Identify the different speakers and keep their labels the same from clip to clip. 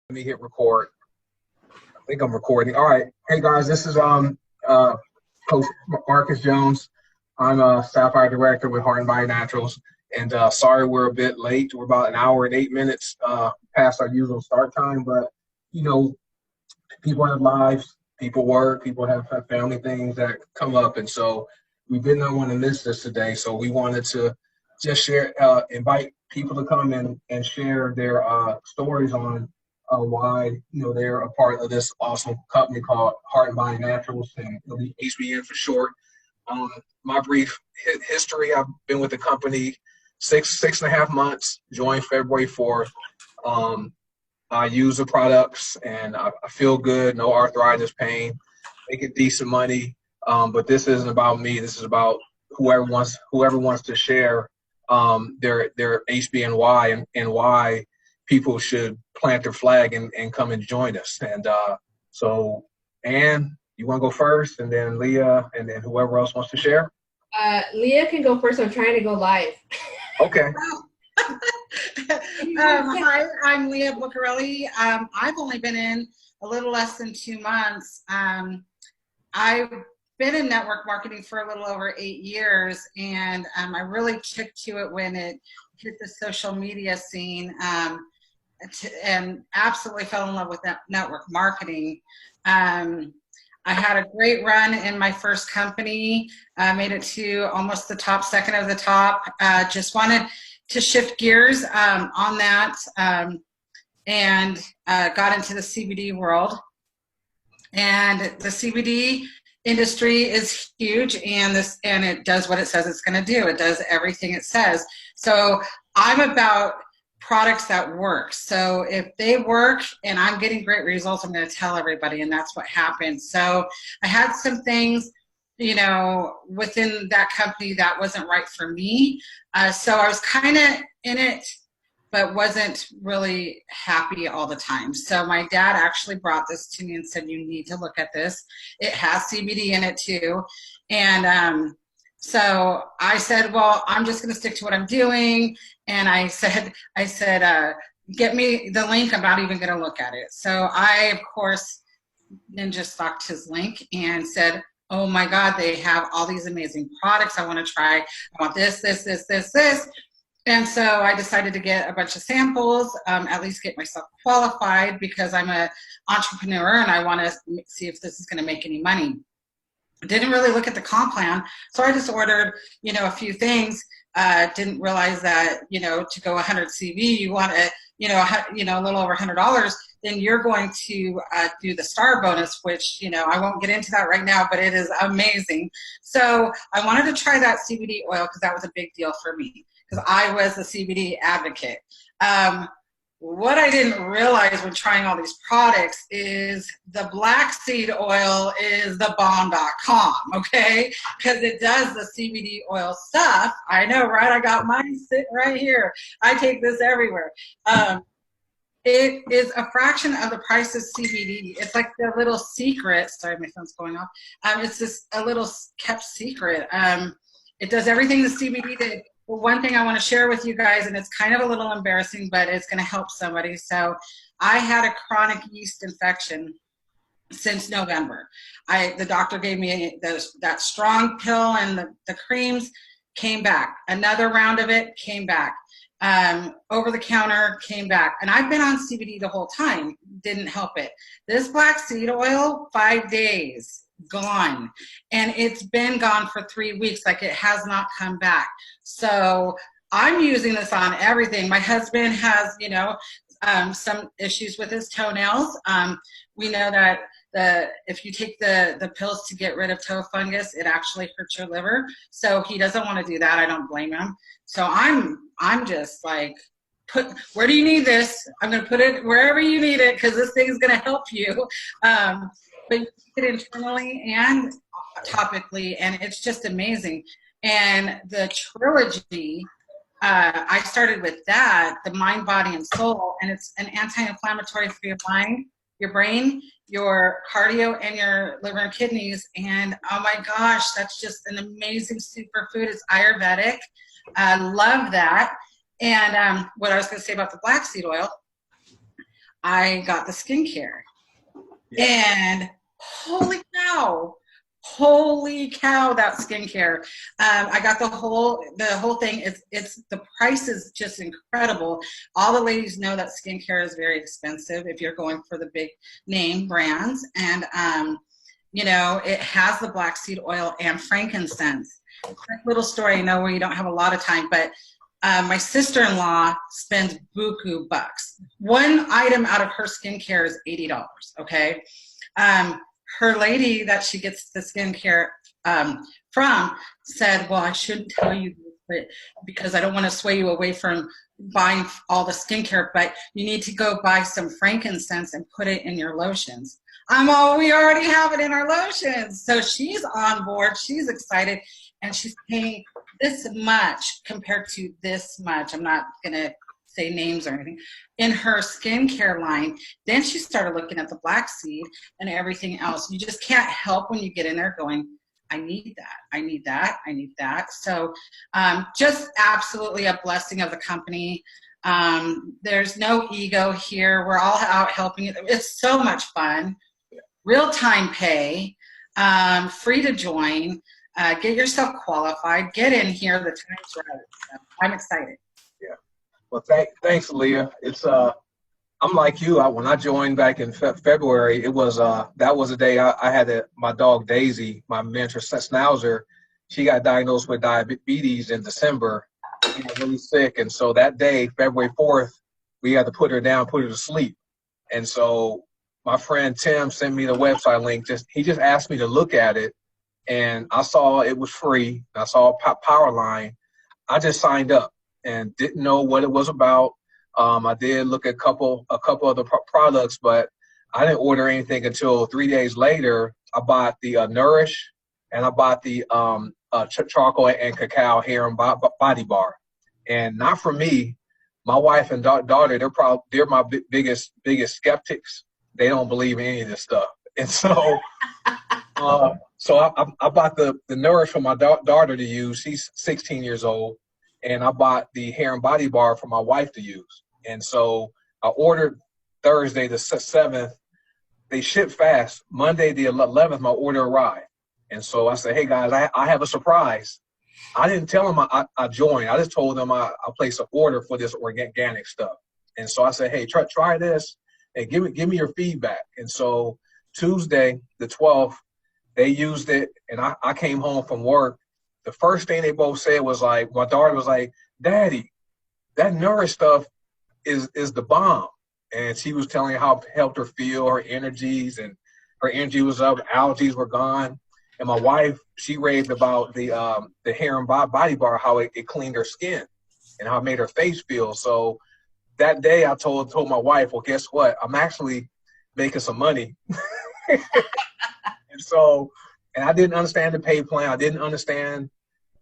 Speaker 1: Let me hit record. I think I'm recording. All right. Hey guys, this is Coach Marcus Jones. I'm a Sapphire Director with Heart and Body Naturals. And sorry we're a bit late. We're about an hour and 8 minutes past our usual start time. But you know, people have lives, people work, people have family things that come up, and so we did not want to miss this today. So we wanted to just share, invite people to come in and share their stories on why they're a part of this awesome company called Heart and Body Naturals, and it'll be HBN for short. Um, my brief history: I've been with the company six and a half months. Joined February 4th. I use the products and I feel good. No arthritis, pain, making decent money. But this isn't about me. This is about whoever wants to share their HBNY and why people should plant their flag and come and join us. And so, Ann, you want to go first, and then Leah, and then whoever else wants to share?
Speaker 2: Leah can go first. I'm trying to go live.
Speaker 1: Okay.
Speaker 3: Hi, I'm Leah Buccarelli. I've only been in a little less than 2 months. I've been in network marketing for a little over 8 years, and I really took to it when it hit the social media scene, and absolutely fell in love with that network marketing. I had a great run in my first company, made it to almost the top, second of the top. Just wanted to shift gears on that, and got into the CBD world. And the CBD industry is huge, and it does what it says it's going to do. It does everything it says. So I'm about products that work. So if they work and I'm getting great results, I'm going to tell everybody, and that's what happened. So I had some things, within that company that wasn't right for me. So I was kind of in it, but wasn't really happy all the time. So my dad actually brought this to me and said, you need to look at this. It has CBD in it too. And so I said, well, I'm just going to stick to what I'm doing. And I said, get me the link. I'm not even going to look at it. So I, of course, ninja stalked his link and said, oh my God, they have all these amazing products I want to try. I want this. And so I decided to get a bunch of samples, at least get myself qualified, because I'm an entrepreneur and I want to see if this is going to make any money. Didn't really look at the comp plan, so I just ordered, a few things. Didn't realize that, to go 100 CV, you want a little over $100. Then you're going to do the star bonus, which I won't get into that right now, but it is amazing. So I wanted to try that CBD oil because that was a big deal for me, because I was a CBD advocate. What I didn't realize when trying all these products is the black seed oil is the bomb.com, okay? Because it does the CBD oil stuff. I know, right? I got mine sitting right here. I take this everywhere. It is a fraction of the price of CBD. It's like the little secret. Sorry, my phone's going off. It's just a little kept secret. It does everything the CBD did. Well, one thing I want to share with you guys, and it's kind of a little embarrassing, but it's going to help somebody. So I had a chronic yeast infection since November. The doctor gave me that strong pill and the creams, came back. Another round of it came back. Over the counter, came back. And I've been on CBD the whole time. Didn't help it. This black seed oil, 5 days. Gone, and it's been gone for 3 weeks. Like, it has not come back. So I'm using this on everything. My husband has some issues with his toenails. We know that if you take the pills to get rid of toe fungus, it actually hurts your liver. So he doesn't want to do that. I don't blame him. So I'm just like, where do you need this? I'm going to put it wherever you need it, because this thing is going to help you. But you take it internally and topically, and it's just amazing. And the trilogy, I started with that, the mind, body, and soul, and it's an anti-inflammatory for your mind, your brain, your cardio, and your liver and kidneys. And oh my gosh, that's just an amazing superfood. It's Ayurvedic. I love that. And what I was going to say about the black seed oil, I got the skincare. And holy cow, that skincare. I got the whole thing. It's the price is just incredible. All the ladies know that skincare is very expensive if you're going for the big name brands. And, it has the black seed oil and frankincense. Quick little story, I know where you don't have a lot of time, but my sister-in-law spends buku bucks. One item out of her skincare is $80, okay? Her lady that she gets the skincare from said, well, I shouldn't tell you this, but because I don't want to sway you away from buying all the skincare, but you need to go buy some frankincense and put it in your lotions. We already have it in our lotions. So she's on board. She's excited. And she's paying this much compared to this much. I'm not going to say names or anything, in her skincare line. Then she started looking at the black seed and everything else. You just can't help when you get in there going, I need that, I need that, I need that. So just absolutely a blessing of the company. There's no ego here. We're all out helping. It's so much fun. Real-time pay, free to join. Get yourself qualified. Get in here. The time's right. So I'm excited.
Speaker 1: Yeah. Well, thanks, Leah. It's I'm like you. When I joined back in February, it was that was the day I had my dog Daisy, my miniature Schnauzer. She got diagnosed with diabetes in December. She got really sick, and so that day, February 4th, we had to put her down, put her to sleep. And so my friend Tim sent me the website link. He just asked me to look at it. And I saw it was free. I saw Power Line. I just signed up and didn't know what it was about. I did look at a couple of the products, but I didn't order anything until 3 days later. I bought the Nourish, and I bought the charcoal and cacao hair and body bar. And not for me. My wife and daughter, they're my biggest skeptics. They don't believe in any of this stuff, and so. So I bought the Nourish for my daughter to use. She's 16 years old. And I bought the hair and body bar for my wife to use. And so I ordered Thursday the 7th. They shipped fast. Monday the 11th, my order arrived. And so I said, hey, guys, I have a surprise. I didn't tell them I joined. I just told them I placed an order for this organic stuff. And so I said, hey, try this and give me your feedback. And so Tuesday the 12th, they used it, and I came home from work. The first thing they both said was like, my daughter was like, Daddy, that Nourish stuff is the bomb. And she was telling how it helped her feel, her energies, and her energy was up, allergies were gone. And my wife, she raved about the hair and body bar, how it cleaned her skin and how it made her face feel. So that day I told my wife, well, guess what? I'm actually making some money. And I didn't understand the pay plan. I didn't understand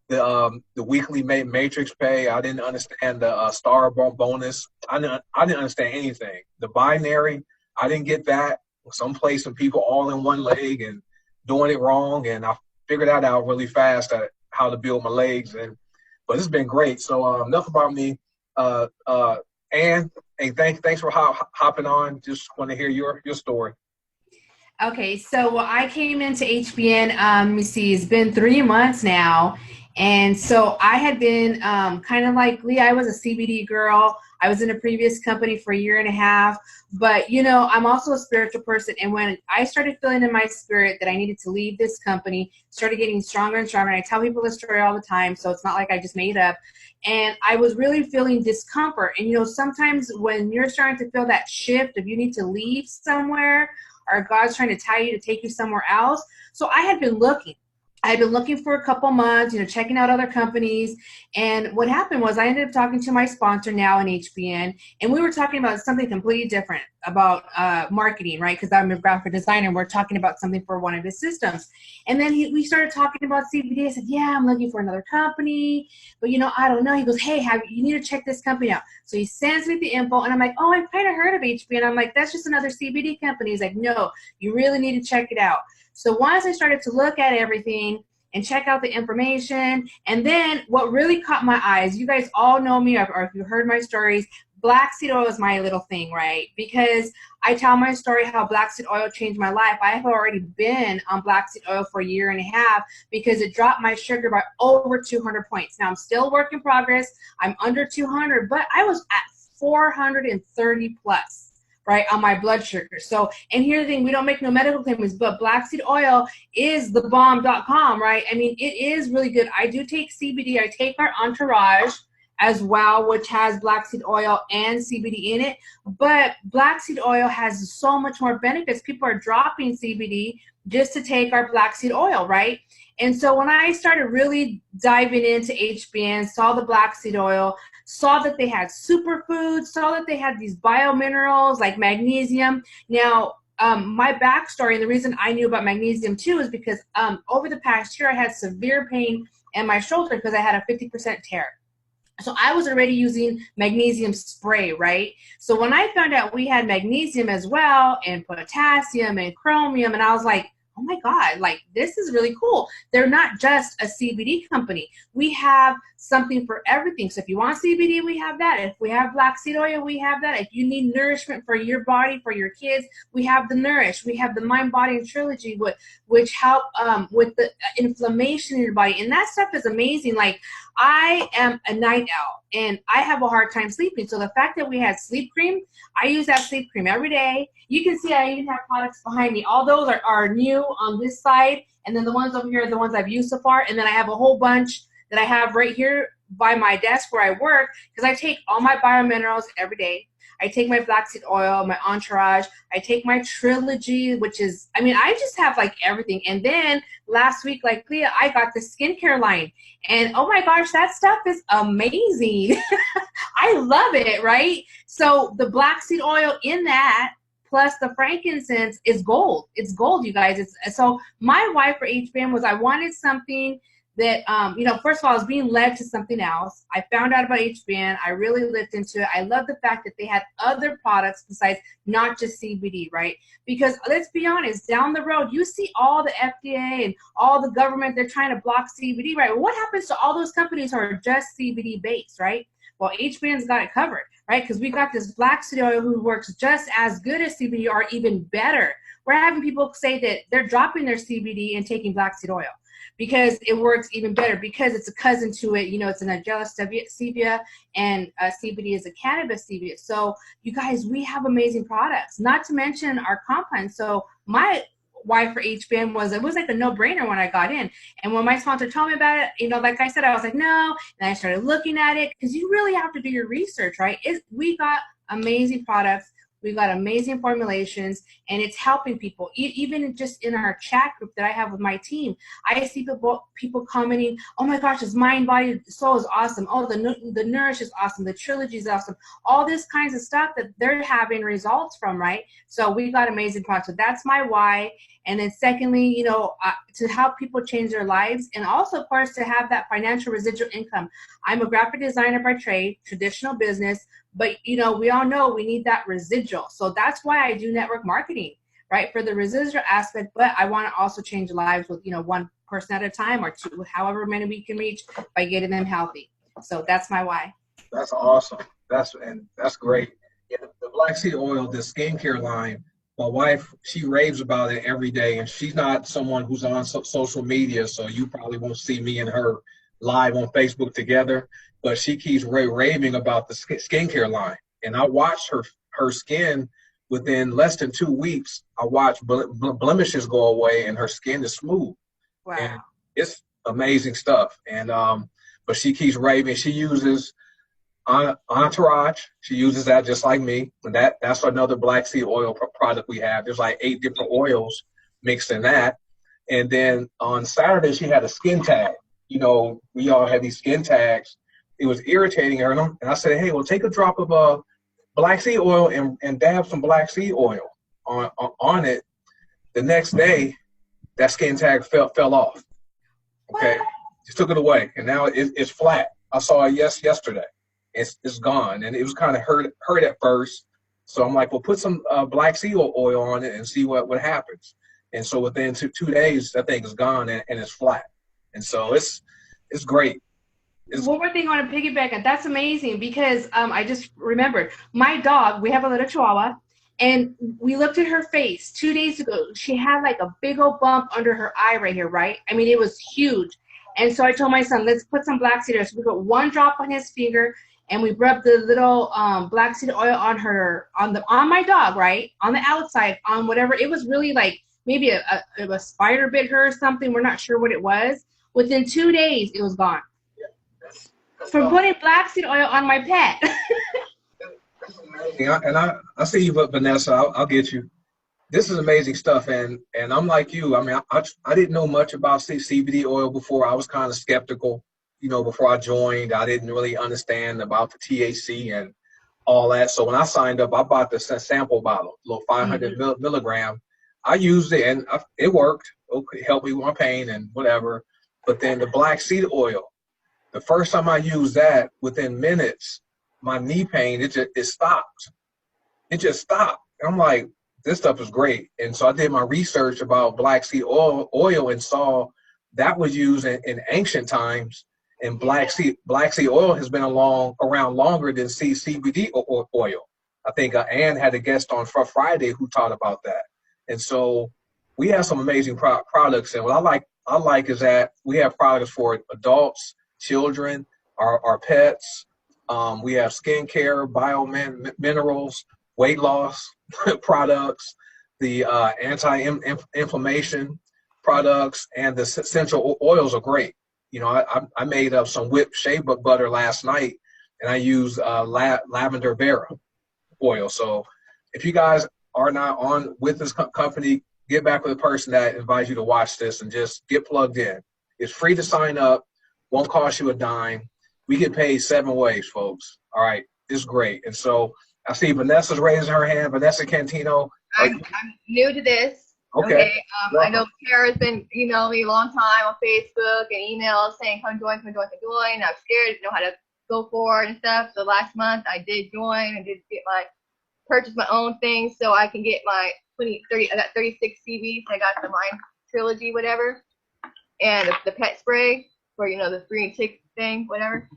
Speaker 1: the weekly matrix pay. I didn't understand the star bonus. I didn't understand anything. The binary, I didn't get that. Some placing people all in one leg and doing it wrong. And I figured that out really fast how to build my legs. But it's been great. So enough about me. Ann, hey, thanks for hopping on. Just want to hear your story.
Speaker 2: Okay, so I came into HBN, let me see, it's been 3 months now. And so I had been kind of like Lee, I was a CBD girl. I was in a previous company for 1.5 years. But, I'm also a spiritual person. And when I started feeling in my spirit that I needed to leave this company, started getting stronger and stronger. And I tell people this story all the time, so it's not like I just made it up. And I was really feeling discomfort. And, sometimes when you're starting to feel that shift of you need to leave somewhere, or God's trying to tell you to take you somewhere else. So I had been looking. I had been looking for a couple months, checking out other companies. And what happened was I ended up talking to my sponsor now in HBN, and we were talking about something completely different about marketing, right? Because I'm a graphic designer, and we're talking about something for one of his systems. And then we started talking about CBD. I said, yeah, I'm looking for another company, but I don't know. He goes, hey, you need to check this company out. So he sends me the info, and I'm like, oh, I've kind of heard of HBN. I'm like, that's just another CBD company. He's like, no, you really need to check it out. So once I started to look at everything and check out the information, and then what really caught my eyes, you guys all know me, or if you heard my stories, black seed oil is my little thing, right? Because I tell my story how black seed oil changed my life. I have already been on black seed oil for a year and a half because it dropped my sugar by over 200 points. Now I'm still work in progress. I'm under 200, but I was at 430 plus, right, on my blood sugar. So, and here's the thing, we don't make no medical claims, but black seed oil is the bomb.com, right? I mean, it is really good. I do take CBD. I take our Entourage as well, which has black seed oil and CBD in it. But black seed oil has so much more benefits. People are dropping CBD just to take our black seed oil, right? And so when I started really diving into HBN, saw the black seed oil, saw that they had superfoods, saw that they had these biominerals like magnesium. Now, my backstory and the reason I knew about magnesium too is because over the past year I had severe pain in my shoulder because I had a 50% tear. So I was already using magnesium spray, right? So when I found out we had magnesium as well and potassium and chromium, and I was like, oh my God, like this is really cool. They're not just a CBD company. We have something for everything. So if you want CBD, we have that. If we have black seed oil, we have that. If you need nourishment for your body, for your kids, we have the Nourish. We have the Mind, Body, and Trilogy, which help with the inflammation in your body. And that stuff is amazing. Like I am a night owl and I have a hard time sleeping. So the fact that we had sleep cream, I use that sleep cream every day. You can see I even have products behind me. All those are new on this side. And then the ones over here are the ones I've used so far. And then I have a whole bunch that I have right here by my desk where I work because I take all my biominerals every day. I take my black seed oil, my Entourage. I take my Trilogy, which is, I mean, I just have like everything. And then last week, like Leah, I got the skincare line. And oh my gosh, that stuff is amazing. I love it, right? So the black seed oil in that, plus the frankincense is gold. It's gold, you guys. So my why for HBM was I wanted something that, first of all, I was being led to something else. I found out about HBN. I really looked into it. I love the fact that they had other products besides not just CBD, right? Because let's be honest, down the road, you see all the FDA and all the government, they're trying to block CBD, right? Well, what happens to all those companies who are just CBD based, right? Well, HBN's got it covered, right? Because we got this black seed oil who works just as good as CBD or even better. We're having people say that they're dropping their CBD and taking black seed oil because it works even better because it's a cousin to it. You know, it's an Nigella stevia and CBD is a cannabis stevia. So you guys, we have amazing products, not to mention our compounds. So my why for HBM was, it was like a no-brainer when I got in. And when my sponsor told me about it, like I said, I was like, no. And I started looking at it because you really have to do your research, right? We got amazing products. We got amazing formulations, and it's helping people. Even just in our chat group that I have with my team, I see people commenting, oh my gosh, this Mind, Body, Soul is awesome. Oh, the Nourish is awesome. The Trilogy is awesome. All this kinds of stuff that they're having results from, right? So we got amazing products. So that's my why. And then secondly, to help people change their lives, and also, of course, to have that financial residual income. I'm a graphic designer by trade, traditional business, but, we all know we need that residual. So that's why I do network marketing, right, for the residual aspect. But I want to also change lives with, one person at a time or two, however many we can reach by getting them healthy. So that's my why.
Speaker 1: That's awesome. That's great. Yeah, the black seed oil, the skincare line, my wife, she raves about it every day, and she's not someone who's on social media, so you probably won't see me and her live on Facebook together, but she keeps raving about the skincare line. And I watched her skin within less than 2 weeks. I watched blemishes go away, and her skin is smooth.
Speaker 2: Wow.
Speaker 1: And it's amazing stuff. And but she keeps raving. She uses Entourage. She uses that just like me. And that's another black seed oil product we have. There's like 8 different oils mixed in that. And then on Saturday, she had a skin tag. We all have these skin tags. It was irritating her. And I said, hey, well, take a drop of black seed oil and dab some black seed oil on it. The next day, that skin tag fell off. Okay. Just took it away. And now it's flat. I saw it yesterday. It's gone. And it was kind of hurt at first. So I'm like, well, put some black seed oil on it and see what happens. And so within 2 days, that thing is gone and it's flat. And so it's great.
Speaker 2: One more thing I want to piggyback on. That's amazing because I just remembered my dog. We have a little Chihuahua, and we looked at her face 2 days ago. She had like a big old bump under her eye right here, right? I mean, it was huge. And so I told my son, let's put some black seed oil. So we put one drop on his finger, and we rubbed the little black seed oil on her, on my dog, right, on the outside, on whatever. It was really like maybe a spider bit her or something. We're not sure what it was. Within 2 days, it was gone. That's from putting black seed oil on my pet.
Speaker 1: That's amazing. I see you, Vanessa. I'll get you. This is amazing stuff, and I'm like you. I mean, I didn't know much about CBD oil before. I was kind of skeptical, before I joined. I didn't really understand about the THC and all that. So when I signed up, I bought the sample bottle, a little 500 milligram. I used it, and it worked. Okay, it helped me with my pain and whatever. But then the black seed oil, the first time I used that, within minutes, my knee pain, it stopped. It just stopped. I'm like, this stuff is great. And so I did my research about black seed oil and saw that was used in ancient times. And black seed oil has been around longer than CBD oil. I think Ann had a guest on for Friday who taught about that. And so we have some amazing products. And what I like is that we have products for adults, children, our pets. We have skincare, minerals, weight loss products, the anti-inflammation products, and the essential oils are great. I made up some whipped shea butter last night, and I use lavender vera oil. So if you guys are not on with this company, get back with the person that invites you to watch this and just get plugged in. It's free to sign up, won't cost you a dime. We get paid 7 ways, folks. All right, it's great. And so I see Vanessa's raising her hand. Vanessa Cantino.
Speaker 4: I'm new to this.
Speaker 1: Okay.
Speaker 4: I know Kara's been emailing me a long time on Facebook and emails saying, come join. I was scared, didn't know how to go for it and stuff. So last month I did join and did purchase my own things so I can get my 30. I got 36 CVs. I got the Mind Trilogy, whatever, and the pet spray for the free tick thing, whatever.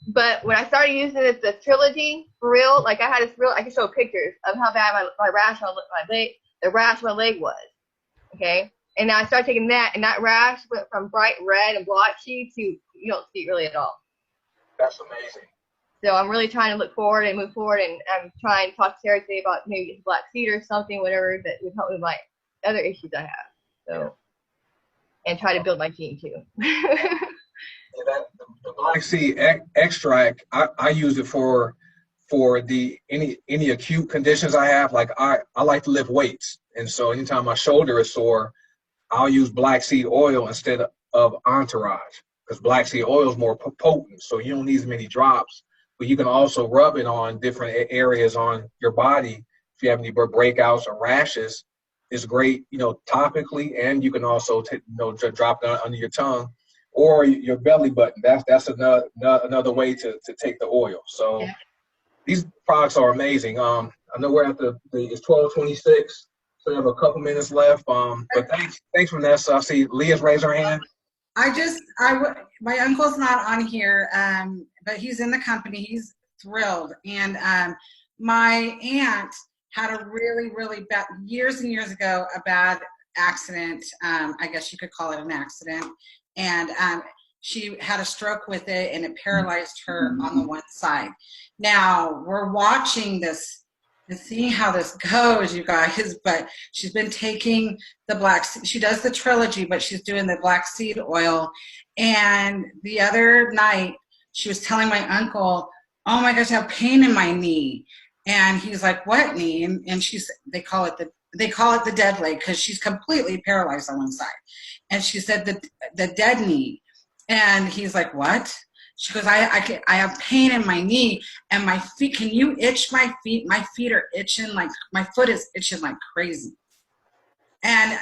Speaker 4: But when I started using the trilogy for real, like I can show pictures of how bad my rash on my leg, the rash on my leg was. Okay, and now I started taking that, and that rash went from bright red and blotchy to you don't see it really at all.
Speaker 1: That's amazing.
Speaker 4: So I'm really trying to look forward and move forward, and I'm trying to talk to Sarah today about maybe black seed or something, whatever, that would help with my other issues I have. So, and try to build my gene too.
Speaker 1: The black seed extract, I use it for any acute conditions I have. Like I like to lift weights, and so anytime my shoulder is sore, I'll use black seed oil instead of Entourage, because black seed oil is more potent, so you don't need as many drops. But you can also rub it on different areas on your body if you have any breakouts or rashes. It's great, topically, and you can also drop it under your tongue or your belly button. That's another way to take the oil. So these products are amazing. I know we're at it's 12:26, so we have a couple minutes left. But thanks, Vanessa. I see Leah's raised her hand.
Speaker 3: My uncle's not on here, but he's in the company. He's thrilled. And my aunt had a really, really bad, years and years ago, a bad accident. I guess you could call it an accident. And she had a stroke with it, and it paralyzed her on the one side. Now we're watching this and seeing how this goes, you guys, but she's been taking she does the trilogy, but she's doing the black seed oil. And the other night she was telling my uncle, oh my gosh, I have pain in my knee. And he's like, what knee? And they call it the dead leg, because she's completely paralyzed on one side. And she said the dead knee. And he's like, what? She goes, I have pain in my knee and my feet. Can you itch my feet? My feet are itching, like my foot is itching like crazy. And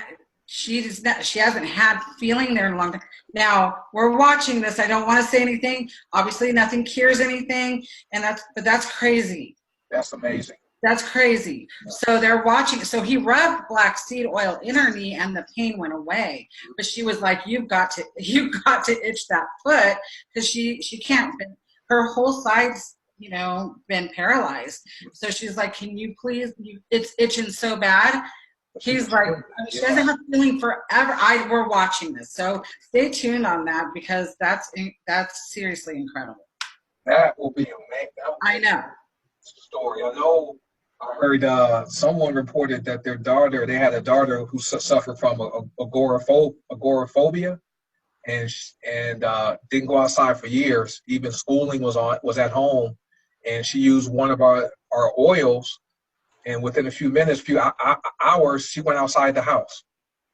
Speaker 3: she hasn't had feeling there in a long time. Now we're watching this. I don't want to say anything. Obviously, nothing cures anything, but that's crazy.
Speaker 1: That's amazing.
Speaker 3: That's crazy. So they're watching. So he rubbed black seed oil in her knee, and the pain went away. But she was like, "You've got to itch that foot," because she can't. Her whole side's been paralyzed. So she's like, "Can you please? It's itching so bad." He's like, she doesn't have feeling forever. We're watching this, so stay tuned on that because that's seriously incredible.
Speaker 1: That will be amazing.
Speaker 3: I know.
Speaker 1: Story. I know. I heard someone reported that they had a daughter who suffered from agoraphobia, and didn't go outside for years. Even schooling was at home, and she used one of our oils, and within a few hours, she went outside the house.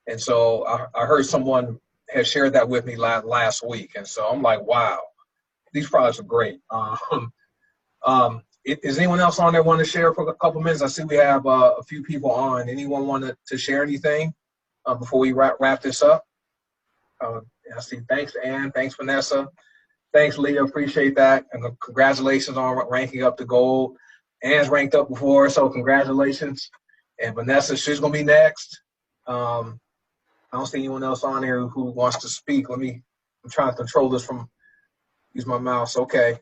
Speaker 1: And so I heard someone had shared that with me last week, and so I'm like, wow, these products are great. Is anyone else on there want to share for a couple minutes? I see we have a few people on. Anyone want to share anything before we wrap this up? I see. Thanks, Ann. Thanks, Vanessa. Thanks, Leah. Appreciate that. And congratulations on ranking up to gold. Ann's ranked up before, so congratulations. And Vanessa, she's going to be next. I don't see anyone else on there who wants to speak. I'm trying to control this use my mouse. Okay.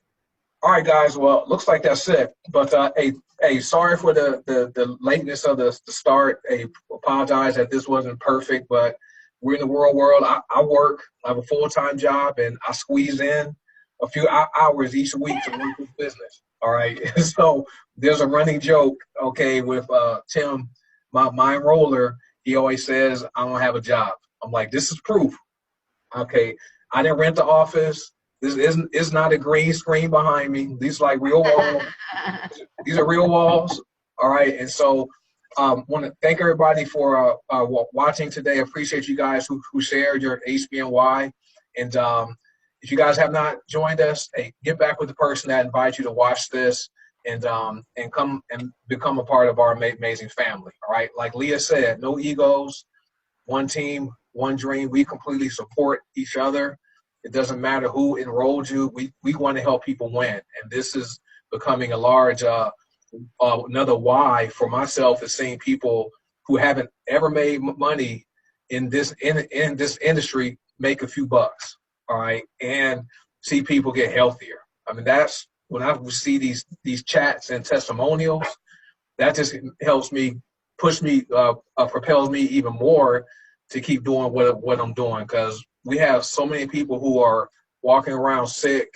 Speaker 1: All right, guys. Well, looks like that's it. But hey, sorry for the lateness of the start. Hey, apologize that this wasn't perfect, but we're in the world. I work. I have a full-time job, and I squeeze in a few hours each week to work this business. All right. So there's a running joke, okay, with Tim, my enroller. He always says, I don't have a job. I'm like, this is proof. Okay. I didn't rent the office. This is not a green screen behind me. These are like real walls. These are real walls. All right. And so want to thank everybody for watching today. I appreciate you guys who shared your HBNY. And if you guys have not joined us, hey, get back with the person that invited you to watch this and come and become a part of our amazing family. All right. Like Leah said, no egos, one team, one dream. We completely support each other. It doesn't matter who enrolled you. We want to help people win. And this is becoming a large, another why for myself is seeing people who haven't ever made money in this industry make a few bucks. All right. And see people get healthier. I mean, that's when I see these chats and testimonials, that just helps me, push me, propels me even more to keep doing what I'm doing. Because we have so many people who are walking around sick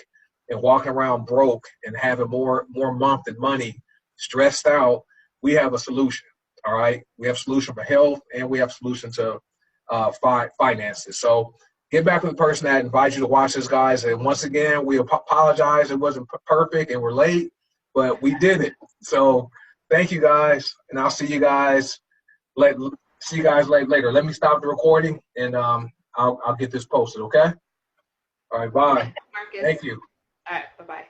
Speaker 1: and walking around broke and having more month than money, stressed out. We have a solution. All right. We have a solution for health, and we have a solution to finances. So get back with the person that invited you to watch this, guys. And once again, we apologize. It wasn't perfect and we're late, but we did it. So thank you, guys. And I'll see you guys later. Let me stop the recording, and I'll get this posted, okay? All right, bye.
Speaker 2: Marcus.
Speaker 1: Thank you.
Speaker 2: All right, bye-bye.